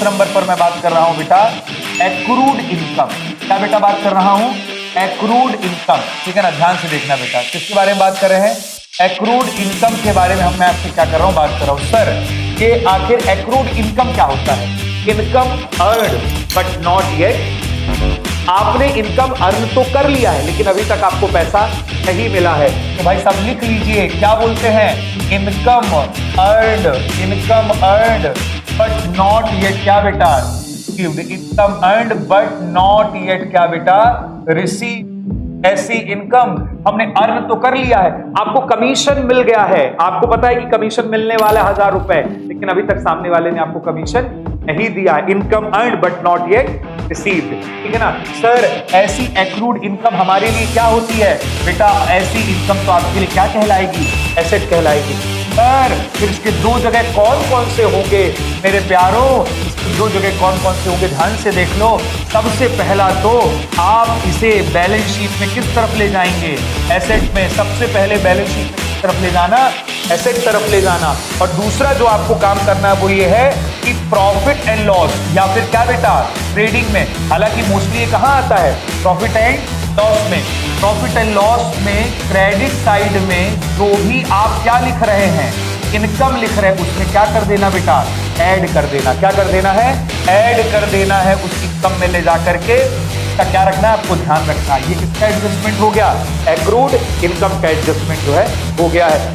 Number पर मैं बात कर रहा हूं बेटा एक्रूड इनकम। क्या बेटा बात कर रहा हूं? Accrued income. ठीक है ना, ध्यान से देखना बेटा, किसके बारे में बात कर रहे हैं? एक्रूड इनकम के बारे में मैं आपसे क्या कर रहा हूं, बात कर रहा हूं। सर कि आखिर एक्रूड इनकम क्या होता है? Income earn but not yet. आपने इनकम अर्न तो कर लिया है लेकिन अभी तक आपको पैसा नहीं मिला है। तो भाई सब लिख लीजिए, क्या बोलते हैं? Income earn but not yet क्या बेटा? Income earn but not yet क्या बेटा? रिसीव। ऐसी इनकम हमने अर्न तो कर लिया है, आपको कमीशन मिल गया है, आपको पता है कि कमीशन मिलने वाला है 1000 रुपए, लेकिन अभी तक सामने वाले ने आपको कमीशन नहीं दिया है। Income earn but not yet received. ठीक है ना सर, ऐसी एक्रूड इनकम हमारे लिए क्या होती है बेटा? ऐसी इनकम तो आपके लिए क्या कहलाएगी? एसेट कहलाएगी। सर फिर इसके दो जगह कौन कौन से होंगे मेरे प्यारों? इसके दो जगह कौन कौन से होंगे ध्यान से देख लो। सबसे पहला तो आप इसे बैलेंस शीट में किस तरफ ले जाएंगे? एसेट में। सबसे पहले बैलेंस शीट में किस तरफ ले जाना? एसेट तरफ ले जाना। और दूसरा जो आपको काम करना है वो ये है कि प्रॉफिट एंड लॉस या फिर क्या बेटा? ट्रेडिंग में। हालांकि मोस्टली ये कहां आता है? प्रॉफिट एंड लॉस में। प्रॉफिट एंड लॉस में क्रेडिट साइड में जो भी आप क्या लिख रहे हैं, इनकम लिख रहे हैं, उसमें क्या कर देना बेटा? ऐड कर देना। क्या कर देना है? ऐड कर देना है उस इनकम में ले जा करके। इसका क्या रखना है आपको? ध्यान रखना है। ये किसका एडजस्टमेंट हो गया? एक्रूड इनकम का एडजस्टमेंट जो है हो गया है।